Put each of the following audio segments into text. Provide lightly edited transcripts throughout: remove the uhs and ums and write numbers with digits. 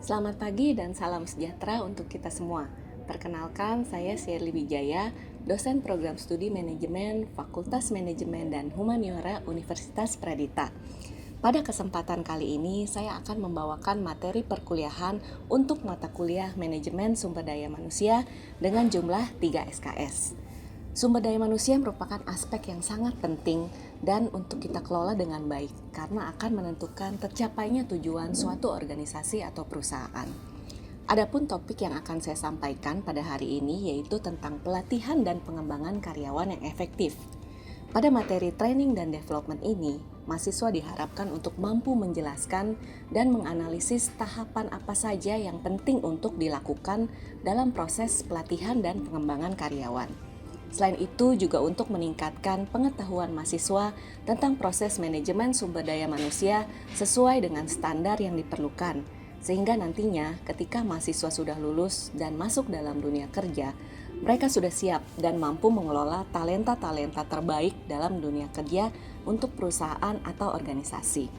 Selamat pagi dan salam sejahtera untuk kita semua. Perkenalkan, saya Shirley Wijaya, dosen program studi manajemen Fakultas Manajemen dan Humaniora Universitas Pradita. Pada kesempatan kali ini, saya akan membawakan materi perkuliahan untuk mata kuliah Manajemen Sumber Daya Manusia dengan jumlah 3 SKS. Sumber daya manusia merupakan aspek yang sangat penting dan untuk kita kelola dengan baik karena akan menentukan tercapainya tujuan suatu organisasi atau perusahaan. Adapun topik yang akan saya sampaikan pada hari ini yaitu tentang pelatihan dan pengembangan karyawan yang efektif. Pada materi training dan development ini, mahasiswa diharapkan untuk mampu menjelaskan dan menganalisis tahapan apa saja yang penting untuk dilakukan dalam proses pelatihan dan pengembangan karyawan. Selain itu juga untuk meningkatkan pengetahuan mahasiswa tentang proses manajemen sumber daya manusia sesuai dengan standar yang diperlukan, sehingga nantinya ketika mahasiswa sudah lulus dan masuk dalam dunia kerja, mereka sudah siap dan mampu mengelola talenta-talenta terbaik dalam dunia kerja untuk perusahaan atau organisasi.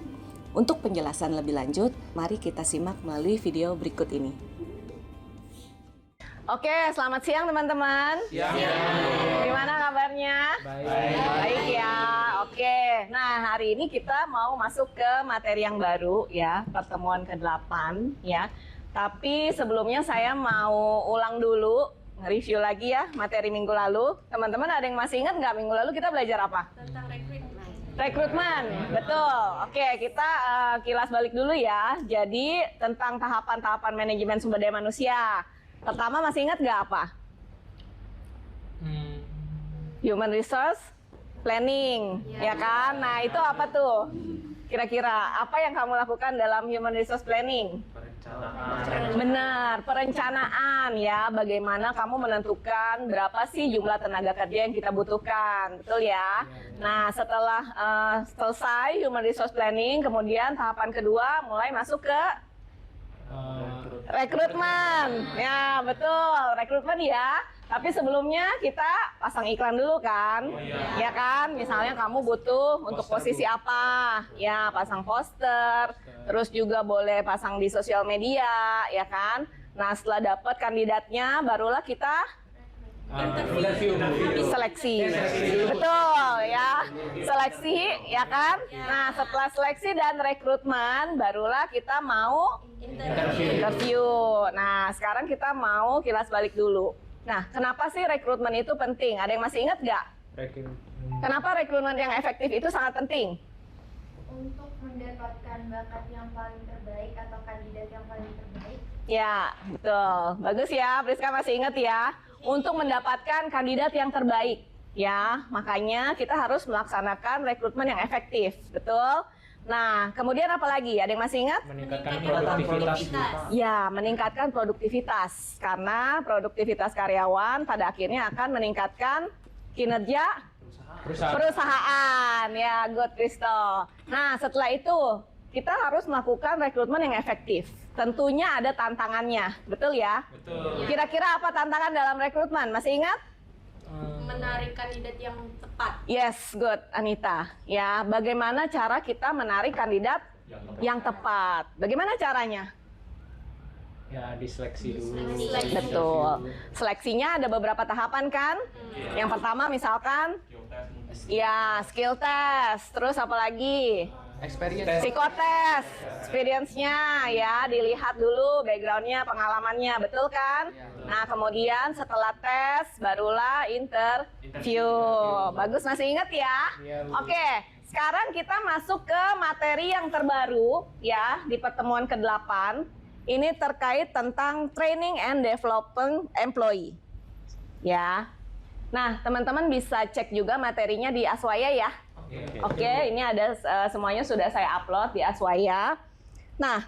Untuk penjelasan lebih lanjut, mari kita simak melalui video berikut ini. Oke, selamat siang teman-teman. Siang. Gimana kabarnya? Baik ya. Oke. Nah, hari ini kita mau masuk ke materi yang baru ya, pertemuan ke-8 ya. Tapi sebelumnya saya mau ulang dulu, review lagi ya materi minggu lalu. Teman-teman ada yang masih ingat nggak minggu lalu kita belajar apa? Tentang rekrutmen. Rekrutmen, betul. Oke, kita kilas balik dulu ya. Jadi tentang tahapan-tahapan manajemen sumber daya manusia. Pertama masih ingat nggak apa? Human resource planning, ya kan? Nah itu apa tuh? Kira-kira apa yang kamu lakukan dalam human resource planning? Perencanaan. Benar, perencanaan ya. Bagaimana kamu menentukan berapa sih jumlah tenaga kerja yang kita butuhkan, betul ya? Nah setelah selesai human resource planning, kemudian tahapan kedua mulai masuk ke rekrutmen, ya betul, rekrutmen ya. Tapi sebelumnya kita pasang iklan dulu kan, ya kan? Misalnya kamu butuh untuk posisi apa, ya pasang poster, terus juga boleh pasang di sosial media, ya kan? Nah setelah dapat kandidatnya, barulah kita seleksi, betul ya, seleksi ya kan. Nah setelah seleksi dan rekrutmen barulah kita mau interview. Nah sekarang kita mau kilas balik dulu. Nah kenapa sih rekrutmen itu penting? Ada yang masih ingat nggak? Kenapa rekrutmen yang efektif itu sangat penting? Untuk mendapatkan bakat yang paling terbaik atau kandidat yang paling terbaik. Ya betul, bagus ya, Priska masih ingat ya. Untuk mendapatkan kandidat yang terbaik, ya makanya kita harus melaksanakan rekrutmen yang efektif, betul? Nah, kemudian apa lagi? Ada yang masih ingat? Meningkatkan produktivitas. Ya, meningkatkan produktivitas karena produktivitas karyawan pada akhirnya akan meningkatkan kinerja perusahaan. Ya, good Kristo. Nah, setelah itu kita harus melakukan rekrutmen yang efektif. Tentunya ada tantangannya, betul ya? Betul. Kira-kira apa tantangan dalam rekrutmen? Masih ingat? Menarik kandidat yang tepat. Yes, good Anita. Ya, bagaimana cara kita menarik kandidat yang tepat? Bagaimana caranya? Ya, diseleksi dulu. Diseleksi. Betul. Seleksinya ada beberapa tahapan kan? Yang pertama misalkan ya skill test, terus apa lagi? Psikotes, experience-nya ya, dilihat dulu background-nya, pengalamannya, betul kan? Nah, kemudian setelah tes, barulah interview. Bagus, masih ingat ya? Oke, sekarang kita masuk ke materi yang terbaru ya, di pertemuan ke-8. Ini terkait tentang training and development employee. Ya. Nah, teman-teman bisa cek juga materinya di Aswaya ya. Oke, ini ada semuanya sudah saya upload di Aswaya. Nah,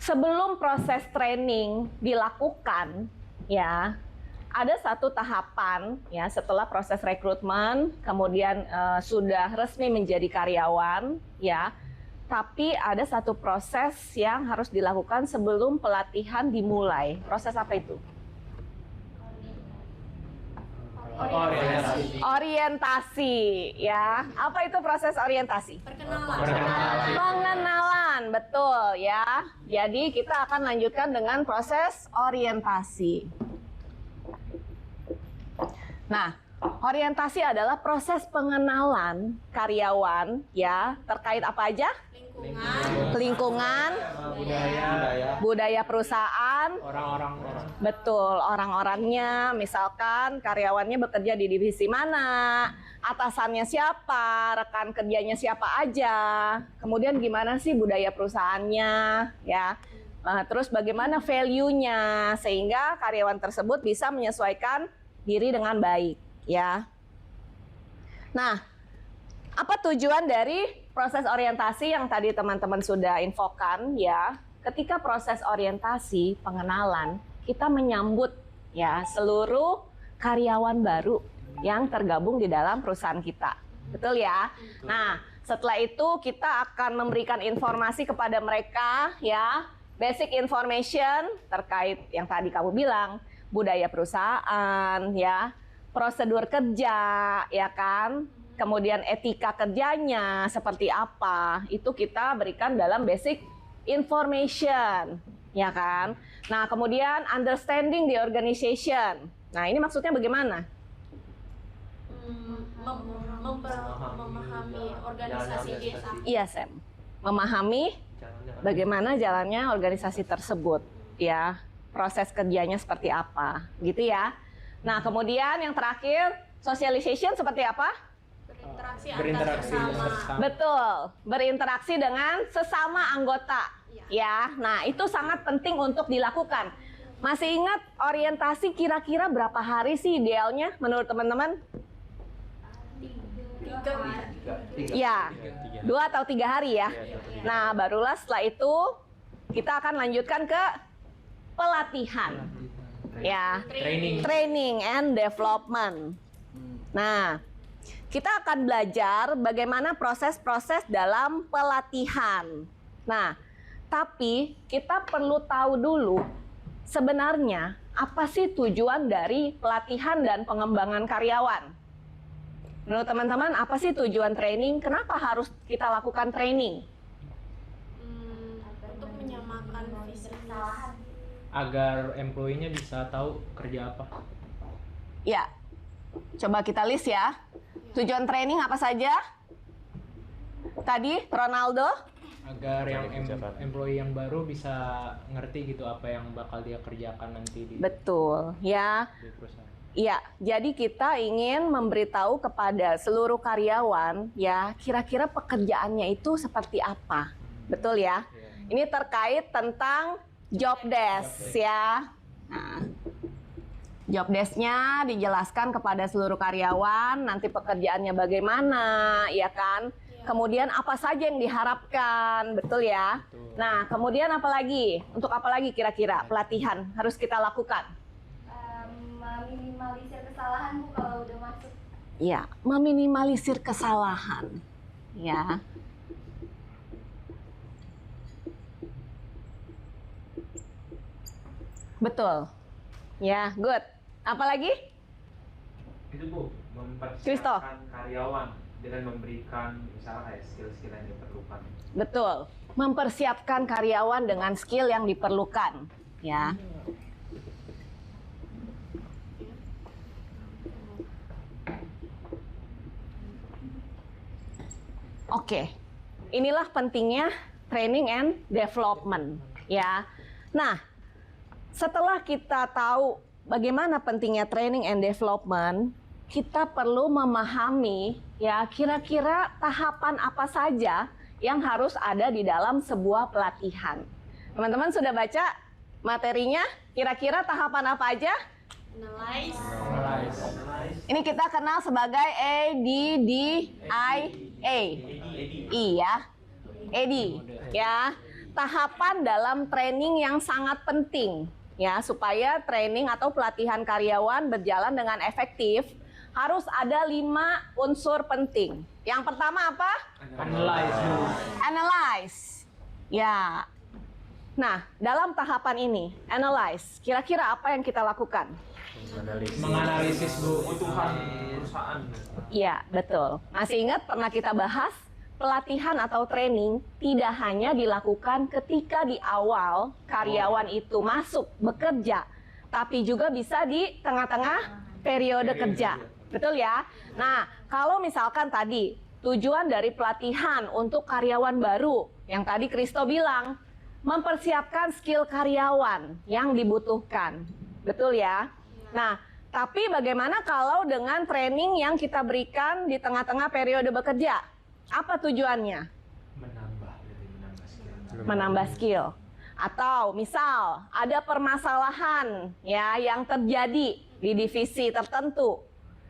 sebelum proses training dilakukan, ya, ada satu tahapan, ya, setelah proses rekrutmen, kemudian sudah resmi menjadi karyawan, ya. Tapi ada satu proses yang harus dilakukan sebelum pelatihan dimulai. Proses apa itu? Orientasi. Orientasi, ya. Apa itu proses orientasi? Perkenalan. Pengenalan, teman-teman, betul ya. Jadi kita akan lanjutkan dengan proses orientasi. Nah, orientasi adalah proses pengenalan karyawan ya, terkait apa aja? Lingkungan, budaya perusahaan, Orang-orang. betul, orang-orangnya, misalkan karyawannya bekerja di divisi mana, atasannya siapa, rekan kerjanya siapa aja, kemudian gimana sih budaya perusahaannya, ya. Terus bagaimana value-nya, sehingga karyawan tersebut bisa menyesuaikan diri dengan baik, ya. Nah, apa tujuan dari proses orientasi yang tadi teman-teman sudah infokan ya? Ketika proses orientasi pengenalan, kita menyambut ya seluruh karyawan baru yang tergabung di dalam perusahaan kita. Betul ya? Nah, setelah itu kita akan memberikan informasi kepada mereka ya, basic information terkait yang tadi kamu bilang, budaya perusahaan ya, prosedur kerja ya kan? Kemudian etika kerjanya seperti apa, itu kita berikan dalam basic information, ya kan? Nah, kemudian understanding the organization. Nah, ini maksudnya bagaimana? Memahami organisasi desa. Iya, Sam. Memahami bagaimana jalannya organisasi tersebut, ya. Proses kerjanya seperti apa, gitu ya. Nah, kemudian yang terakhir, socialization seperti apa? Berinteraksi antar sesama. Betul, berinteraksi dengan sesama anggota. Ya, nah itu sangat penting untuk dilakukan. Masih ingat orientasi kira-kira berapa hari sih idealnya menurut teman-teman? 3 Ya, 2 atau 3 hari ya. Nah, barulah setelah itu kita akan lanjutkan ke pelatihan. Ya, training and development. Nah, kita akan belajar bagaimana proses-proses dalam pelatihan. Nah, tapi kita perlu tahu dulu sebenarnya apa sih tujuan dari pelatihan dan pengembangan karyawan. Menurut teman-teman, apa sih tujuan training? Kenapa harus kita lakukan training? Untuk menyamakan visi misi. Agar employee-nya bisa tahu kerja apa. Ya, coba kita list ya. Tujuan training apa saja? Tadi Ronaldo? Agar yang employee yang baru bisa ngerti gitu apa yang bakal dia kerjakan nanti di Betul, ya. perusahaan. Iya, jadi kita ingin memberitahu kepada seluruh karyawan ya, kira-kira pekerjaannya itu seperti apa. Betul ya? Ini terkait tentang job desk ya. Nah, job desk-nya dijelaskan kepada seluruh karyawan, nanti pekerjaannya bagaimana, ya kan? Kemudian apa saja yang diharapkan, betul ya? Betul. Nah, kemudian apa lagi? Untuk apa lagi kira-kira pelatihan harus kita lakukan? Meminimalisir kesalahan Bu kalau udah masuk. Ya, meminimalisir kesalahan. Ya. Betul. Ya, good. Apalagi? Itu Bu, Christo. mempersiapkan karyawan dengan memberikan misalnya kayak skill-skill yang diperlukan. Betul. Mempersiapkan karyawan dengan skill yang diperlukan. Ya. Oke. Inilah pentingnya training and development, ya. Nah, setelah kita tahu bagaimana pentingnya training and development, kita perlu memahami ya kira-kira tahapan apa saja yang harus ada di dalam sebuah pelatihan. Teman-teman sudah baca materinya? Kira-kira tahapan apa aja? Analyze. Ini kita kenal sebagai ADDIA. Iya. EDI ya. Tahapan dalam training yang sangat penting ya, supaya training atau pelatihan karyawan berjalan dengan efektif harus ada 5 unsur penting. Yang pertama apa? Analyze. Ya. Nah, dalam tahapan ini, analyze, kira-kira apa yang kita lakukan? Menganalisis Bu Kebutuhan perusahaan. Iya, betul. Masih ingat pernah kita bahas pelatihan atau training tidak hanya dilakukan ketika di awal karyawan itu masuk bekerja, tapi juga bisa di tengah-tengah periode kerja. Betul ya? Nah, kalau misalkan tadi tujuan dari pelatihan untuk karyawan baru, yang tadi Kristo bilang, mempersiapkan skill karyawan yang dibutuhkan. Betul ya? Nah, tapi bagaimana kalau dengan training yang kita berikan di tengah-tengah periode bekerja? Apa tujuannya? Menambah skill. Atau misal ada permasalahan ya yang terjadi di divisi tertentu.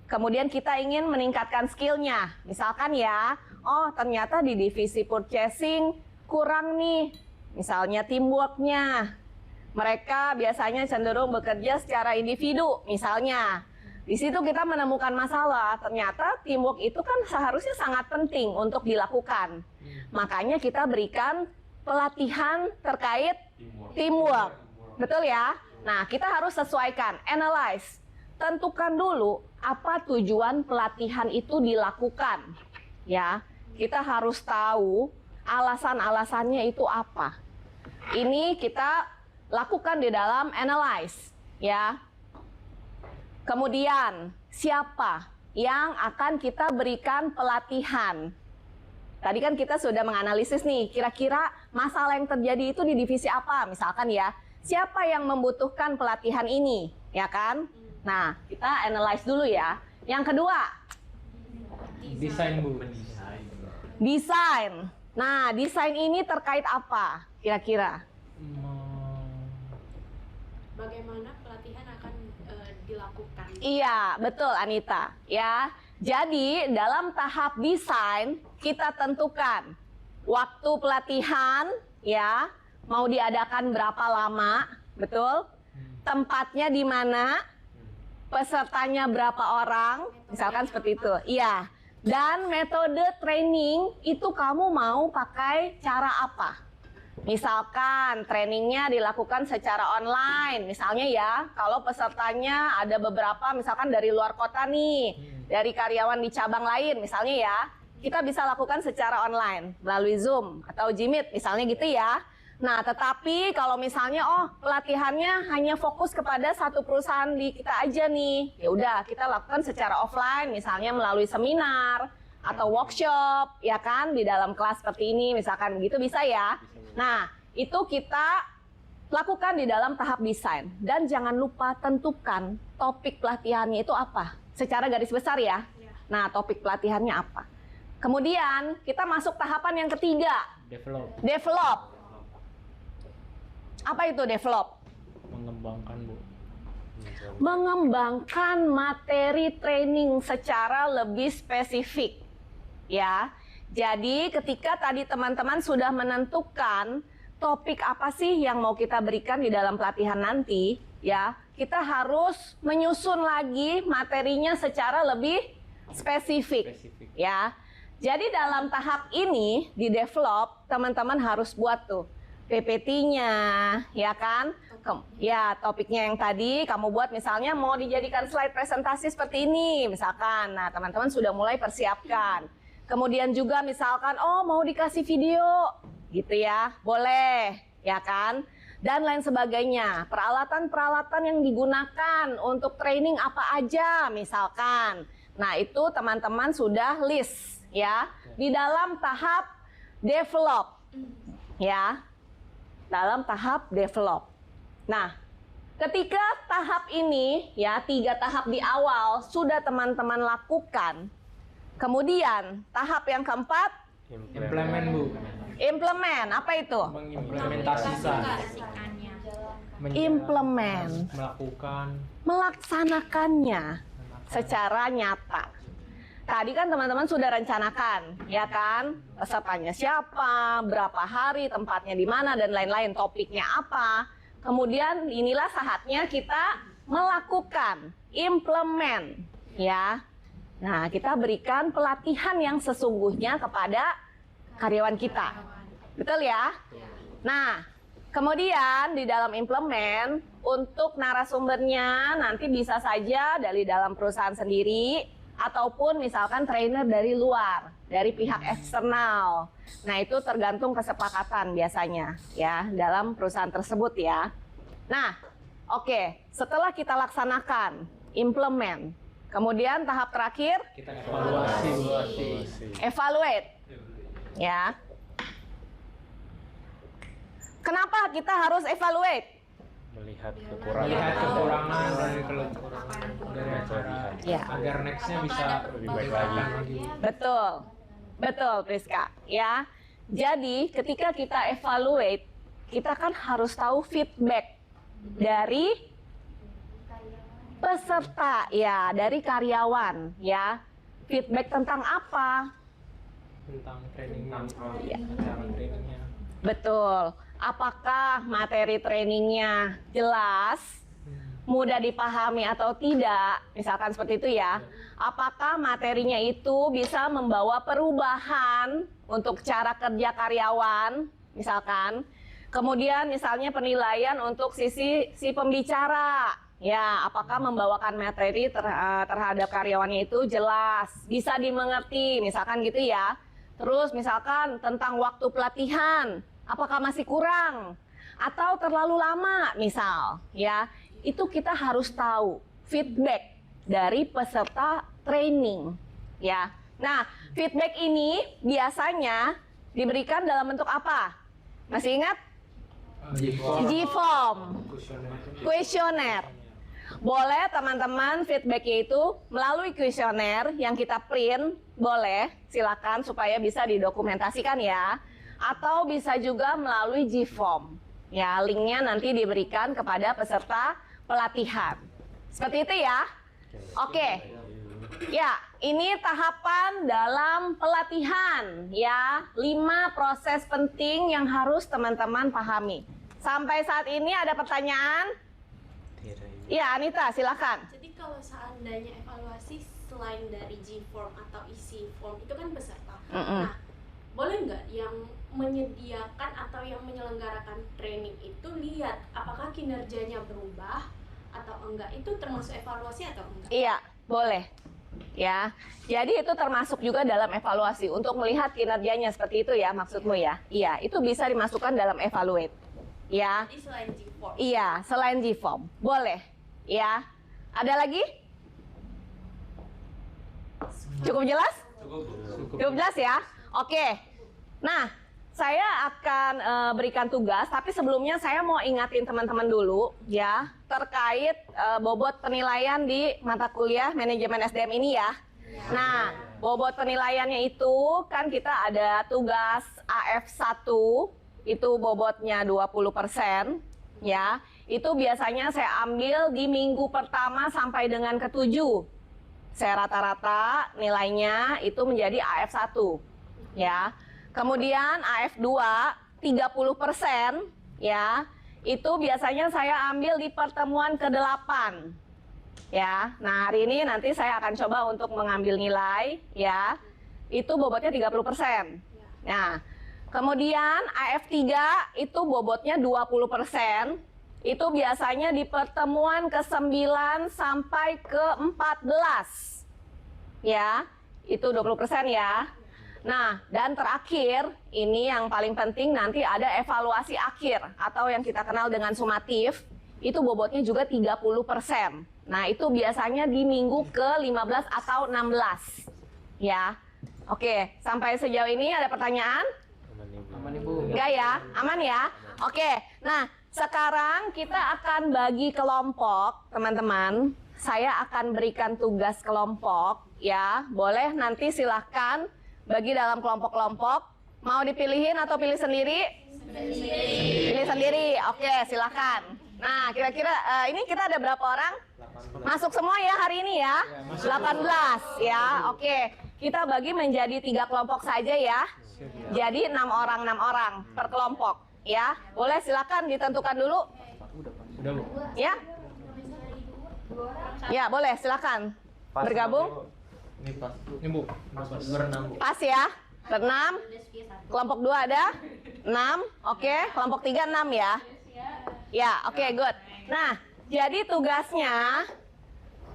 Kemudian kita ingin meningkatkan skillnya. Misalkan ya, oh ternyata di divisi purchasing kurang nih. Misalnya teamworknya. Mereka biasanya cenderung bekerja secara individu, misalnya. Di situ kita menemukan masalah. Ternyata teamwork itu kan seharusnya sangat penting untuk dilakukan. Makanya kita berikan pelatihan terkait teamwork. Betul ya? Nah, kita harus sesuaikan, analyze. Tentukan dulu apa tujuan pelatihan itu dilakukan. Ya, kita harus tahu alasan-alasannya itu apa. Ini kita lakukan di dalam analyze, ya. Kemudian, siapa yang akan kita berikan pelatihan? Tadi kan kita sudah menganalisis nih, kira-kira masalah yang terjadi itu di divisi apa? Misalkan ya, siapa yang membutuhkan pelatihan ini, ya kan? Nah, kita analyze dulu ya. Yang kedua, Desain, Bu. desain. Nah, desain ini terkait apa kira-kira? Bagaimana pelatihan akan dilakukan? Iya, betul Anita. Ya, jadi dalam tahap desain kita tentukan waktu pelatihan, ya, mau diadakan berapa lama, betul? Tempatnya di mana, pesertanya berapa orang, misalkan seperti itu. Iya. Dan metode training itu kamu mau pakai cara apa? Misalkan trainingnya dilakukan secara online, misalnya ya, kalau pesertanya ada beberapa misalkan dari luar kota nih, dari karyawan di cabang lain misalnya ya, kita bisa lakukan secara online, melalui Zoom atau Jimit misalnya gitu ya. Nah, tetapi kalau misalnya pelatihannya hanya fokus kepada satu perusahaan di kita aja nih, ya udah kita lakukan secara offline, misalnya melalui seminar atau workshop, ya kan, di dalam kelas seperti ini, misalkan begitu bisa ya. Nah, itu kita lakukan di dalam tahap desain. Dan jangan lupa tentukan topik pelatihannya itu apa. Secara garis besar ya. Nah, topik pelatihannya apa. Kemudian, kita masuk tahapan yang ketiga. Develop. Apa itu develop? Mengembangkan, Bu. Mengembangkan materi training secara lebih spesifik. Ya. Jadi ketika tadi teman-teman sudah menentukan topik apa sih yang mau kita berikan di dalam pelatihan nanti, ya, kita harus menyusun lagi materinya secara lebih spesifik. Ya. Jadi dalam tahap ini di develop, teman-teman harus buat tuh PPT-nya, ya kan? Ya, topiknya yang tadi kamu buat misalnya mau dijadikan slide presentasi seperti ini, misalkan. Nah, teman-teman sudah mulai persiapkan. Kemudian juga misalkan, mau dikasih video, gitu ya, boleh, ya kan? Dan lain sebagainya. Peralatan-peralatan yang digunakan untuk training apa aja, misalkan. Nah, itu teman-teman sudah list, ya, di dalam tahap develop, ya, dalam tahap develop. Nah, ketika tahap ini, ya, 3 tahap di awal sudah teman-teman lakukan. Kemudian tahap yang keempat, Implement, Bu. implement. Apa itu? Mengimplementasikan. Implement. Melakukan. Melaksanakannya secara nyata. Tadi kan teman-teman sudah rencanakan, ya kan? Pesertanya siapa, berapa hari, tempatnya di mana, dan lain-lain, topiknya apa. Kemudian inilah saatnya kita melakukan, implement, ya. Nah, kita berikan pelatihan yang sesungguhnya kepada karyawan kita. Betul ya? Nah, kemudian di dalam implement, untuk narasumbernya nanti bisa saja dari dalam perusahaan sendiri, ataupun misalkan trainer dari luar, dari pihak eksternal. Nah, itu tergantung kesepakatan biasanya ya dalam perusahaan tersebut ya. Nah, oke, setelah kita laksanakan, implement, kemudian tahap terakhir Kita evaluasi. evaluate ya. Kenapa kita harus evaluate? Melihat Melihat kekurangan dari acara Ya. agar nextnya bisa Lebih baik lagi. Betul, betul Priska ya. Jadi ketika kita evaluate, kita kan harus tahu feedback dari peserta ya, dari karyawan ya. Feedback tentang apa? tentang trainingnya, Iya. cara trainingnya. Betul. Apakah materi trainingnya jelas, mudah dipahami atau tidak? Misalkan seperti itu ya. Apakah materinya itu bisa membawa perubahan untuk cara kerja karyawan, misalkan. Kemudian misalnya penilaian untuk si pembicara. Ya, apakah membawakan materi terhadap karyawannya itu jelas, bisa dimengerti, misalkan gitu ya. Terus misalkan tentang waktu pelatihan, apakah masih kurang atau terlalu lama misal ya. Itu kita harus tahu feedback dari peserta training ya. Nah, feedback ini biasanya diberikan dalam bentuk apa? Masih ingat? G-form, kuesioner. Boleh teman-teman feedbacknya itu melalui kuesioner yang kita print, boleh, silakan supaya bisa didokumentasikan ya. Atau bisa juga melalui G-form. Ya, linknya nanti diberikan kepada peserta pelatihan. Seperti itu ya. Oke. Ya, ini tahapan dalam pelatihan ya. 5 proses penting yang harus teman-teman pahami. Sampai saat ini ada pertanyaan? Ya, Anita, silakan. Jadi kalau seandainya evaluasi selain dari G-form atau isi form itu kan peserta. Mm-mm. Nah, boleh nggak yang menyediakan atau yang menyelenggarakan training itu lihat apakah kinerjanya berubah atau enggak? Itu termasuk evaluasi atau enggak? Iya, boleh. Ya, jadi itu termasuk juga dalam evaluasi untuk melihat kinerjanya seperti itu ya maksudmu ya. Iya, itu bisa dimasukkan dalam evaluate. Ya. Jadi selain G-form. Iya, selain G-form. Boleh. Ya. Ada lagi? Cukup jelas? Cukup jelas ya? Oke. Nah, saya akan berikan tugas, tapi sebelumnya saya mau ingatin teman-teman dulu ya terkait bobot penilaian di mata kuliah manajemen SDM ini ya. Nah, bobot penilaiannya itu kan kita ada tugas AF1 itu bobotnya 20% ya. Itu biasanya saya ambil di minggu pertama sampai dengan ke-7. Saya rata-rata nilainya itu menjadi AF1 ya. Kemudian AF2 30% ya. Itu biasanya saya ambil di pertemuan ke-8 ya. Nah, hari ini nanti saya akan coba untuk mengambil nilai ya. Itu bobotnya 30%. Nah, kemudian AF3 itu bobotnya 20%. Itu biasanya di pertemuan ke-9 sampai ke-14. Ya, itu 20% ya. Nah, dan terakhir, ini yang paling penting nanti ada evaluasi akhir atau yang kita kenal dengan sumatif. Itu bobotnya juga 30%. Nah, itu biasanya di minggu ke-15 atau 16. Ya. Oke, sampai sejauh ini ada pertanyaan? Aman Ibu. Enggak ya? Aman ya? Oke. Nah, sekarang kita akan bagi kelompok, teman-teman. Saya akan berikan tugas kelompok, ya. Boleh nanti silahkan bagi dalam kelompok-kelompok. Mau dipilihin atau pilih sendiri? Pilih sendiri. Oke, silahkan. Nah, kira-kira ini kita ada berapa orang? Masuk semua ya hari ini ya? 18 ya. Oke, kita bagi menjadi 3 kelompok saja ya. Jadi 6 orang per kelompok. Ya, boleh silakan ditentukan dulu. Udah Bu. Ya, ya boleh silakan bergabung. Ini Bu, berenam Bu. Pas ya, berenam. Kelompok 2 ada 6. Oke, kelompok 3 6 ya. Ya, oke, good. Nah, jadi tugasnya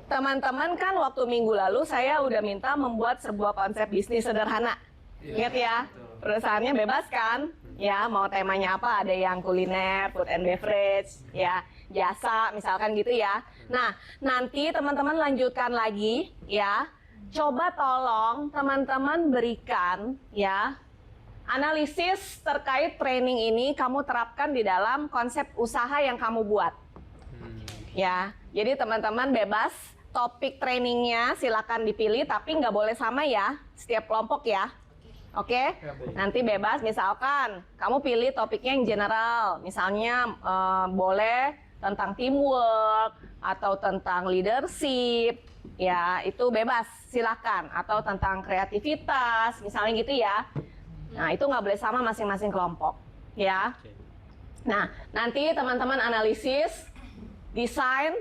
teman-teman kan waktu minggu lalu saya udah minta membuat sebuah konsep bisnis sederhana. Ingat ya, perusahaannya bebas kan? Ya, mau temanya apa? Ada yang kuliner, food and beverage, ya, jasa, misalkan gitu ya. Nah, nanti teman-teman lanjutkan lagi, ya. Coba tolong teman-teman berikan, ya, analisis terkait training ini kamu terapkan di dalam konsep usaha yang kamu buat. Ya, jadi teman-teman bebas, topik trainingnya silakan dipilih, tapi nggak boleh sama ya, setiap kelompok ya. Oke, nanti bebas, misalkan kamu pilih topiknya yang general, misalnya boleh tentang teamwork atau tentang leadership, ya itu bebas, silakan. Atau tentang kreativitas, misalnya gitu ya. Nah itu nggak boleh sama masing-masing kelompok, ya. Nah nanti teman-teman analisis, desain,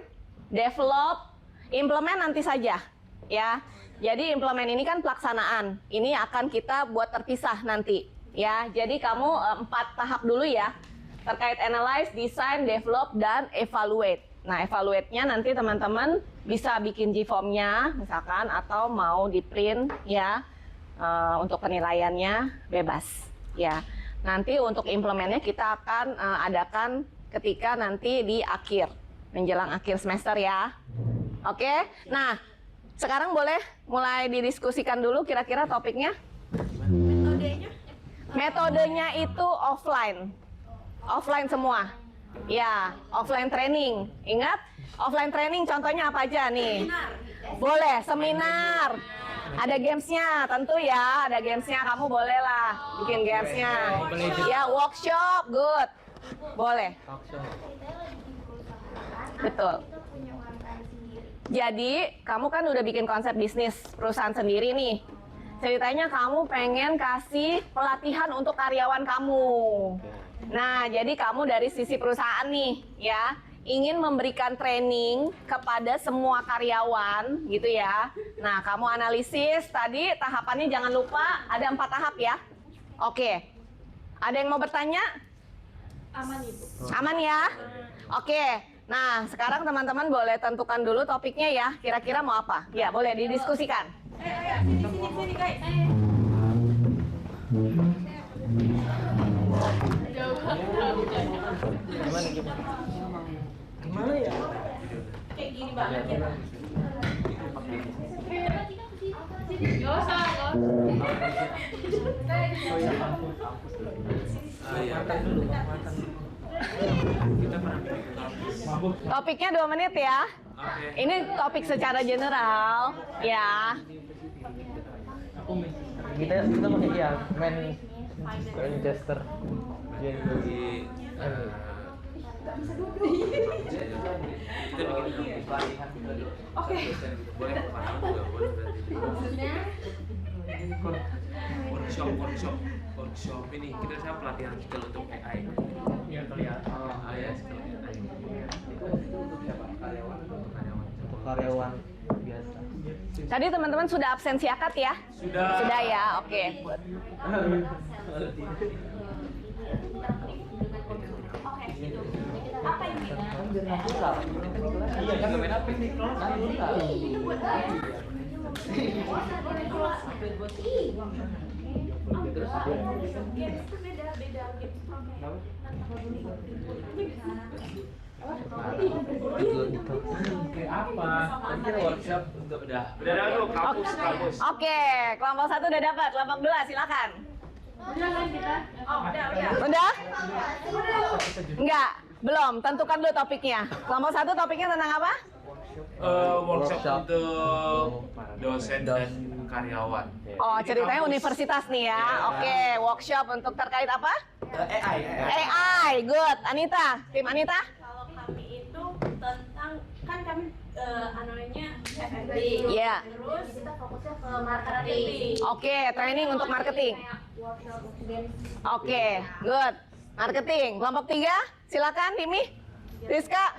develop, implement nanti saja, ya. Jadi implement ini kan pelaksanaan. Ini akan kita buat terpisah nanti, ya. Jadi kamu 4 tahap dulu ya. Terkait analyze, design, develop, dan evaluate. Nah, evaluate-nya nanti teman-teman bisa bikin G-form-nya misalkan atau mau di-print ya. Untuk penilaiannya bebas, ya. Nanti untuk implementnya kita akan adakan ketika nanti di akhir, menjelang akhir semester ya. Oke. Nah, sekarang boleh mulai didiskusikan dulu kira-kira topiknya. Metodenya? Metodenya itu offline. Offline semua. Ya, offline training. Ingat, offline training contohnya apa aja nih? Boleh, seminar. Ada gamesnya, tentu ya. Ada gamesnya, kamu boleh lah bikin gamesnya. Ya, workshop, good. Boleh. Betul. Jadi, kamu kan udah bikin konsep bisnis perusahaan sendiri nih. Ceritanya kamu pengen kasih pelatihan untuk karyawan kamu. Nah, jadi kamu dari sisi perusahaan nih, ya, ingin memberikan training kepada semua karyawan, gitu ya. Nah, kamu analisis tadi tahapannya jangan lupa ada 4 tahap ya. Oke. Ada yang mau bertanya? Aman Ibu. Aman ya? Oke. Nah, sekarang teman-teman boleh tentukan dulu topiknya ya. Kira-kira mau apa? Ya, boleh didiskusikan. Sini guys. Gimana ya? Kayak gini banget ya. Topiknya 2 menit ya. Ini topik secara general, ya. Kita pakai ya, Manchester. workshop ini kita bisa pelatihan skill untuk AI Biar kelihatan. ya skill AI Untuk karyawan biasa. Tadi teman-teman sudah absensi akad ya? Sudah ya, oke. Apa ini? Iya, kan main apa nih? Apa? Mungkin workshop untuk udah dulu kampus Oke, kelompok 1 udah dapat, kelompok 2 silakan. Udah? Enggak, belum. Tentukan dulu topiknya. Kelompok 1 topiknya tentang apa? workshop untuk dosen dan karyawan. Oh, ceritanya universitas nih ya. Oke, workshop untuk terkait apa? AI, good. Anita, tim Anita? Kalau kami itu tentang kan kami anunya F&B. Iya. Terus Kita fokusnya ke marketing. Oke, training untuk marketing. Kayak workshop dance. Oke, good. Marketing. Kelompok 3, silakan Timi. Rizka.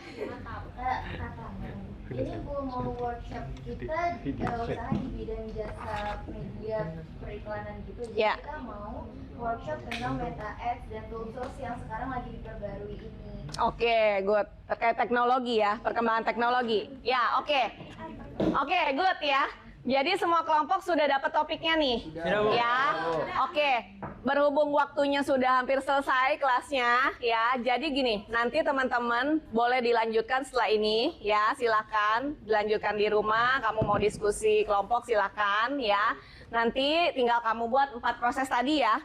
Ini Bu mau workshop kita usaha di bidang jasa media periklanan gitu. Jadi Ya. kita mau workshop tentang Meta Ads dan tools yang sekarang lagi diperbarui ini. Oke, good. Terkait teknologi ya, perkembangan teknologi. Ya, oke. Oke, good ya. Jadi semua kelompok sudah dapat topiknya nih. Ya. Oke. Berhubung waktunya sudah hampir selesai kelasnya ya. Jadi gini, nanti teman-teman boleh dilanjutkan setelah ini ya. Silakan dilanjutkan di rumah, kamu mau diskusi kelompok silakan ya. Nanti tinggal kamu buat 4 proses tadi ya.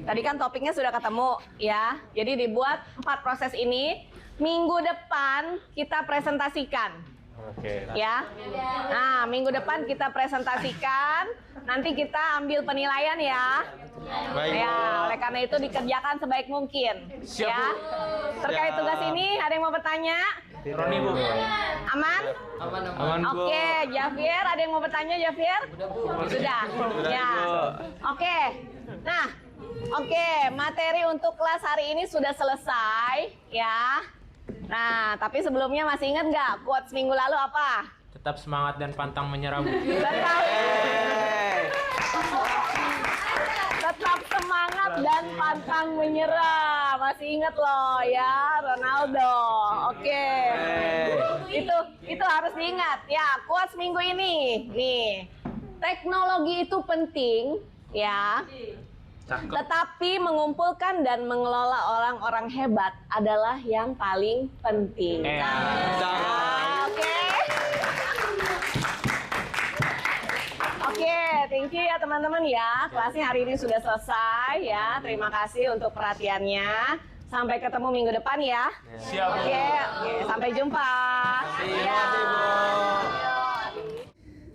Tadi kan topiknya sudah ketemu ya. Jadi dibuat 4 proses ini. Minggu depan kita presentasikan. Oke. Ya. Nah, minggu depan kita presentasikan. Nanti kita ambil penilaian ya. Baik, Ya, Bu. oleh karena itu dikerjakan sebaik mungkin. Siap, ya. Bu. Terkait Siap. tugas ini, ada yang mau bertanya? Roni, Bu. Aman? Aman, Bu. Oke, Javier, ada yang mau bertanya, Javier? Sudah. Ya. Oke. Nah, oke, materi untuk kelas hari ini sudah selesai, ya. Nah, tapi sebelumnya masih ingat nggak quotes minggu lalu apa? Tetap semangat dan pantang menyerah, Bu. Tetap semangat dan pantang menyerah. Masih ingat loh ya, Ronaldo. Oke. Itu harus diingat ya. Quotes minggu ini. Nih. Teknologi itu penting ya. Tetapi mengumpulkan dan mengelola orang-orang hebat adalah yang paling penting. Oke. Oke, thank you ya teman-teman ya. Kelasnya hari ini sudah selesai ya. Terima kasih untuk perhatiannya. Sampai ketemu minggu depan ya. Siap, Bu. Oke, sampai jumpa. Ya.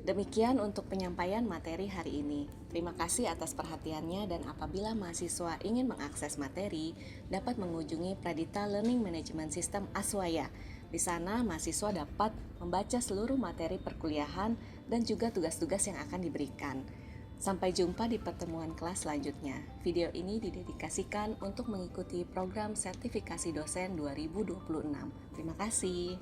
Demikian untuk penyampaian materi hari ini. Terima kasih atas perhatiannya dan apabila mahasiswa ingin mengakses materi, dapat mengunjungi Pradita Learning Management System Aswaya. Di sana mahasiswa dapat membaca seluruh materi perkuliahan dan juga tugas-tugas yang akan diberikan. Sampai jumpa di pertemuan kelas selanjutnya. Video ini didedikasikan untuk mengikuti program sertifikasi dosen 2026. Terima kasih.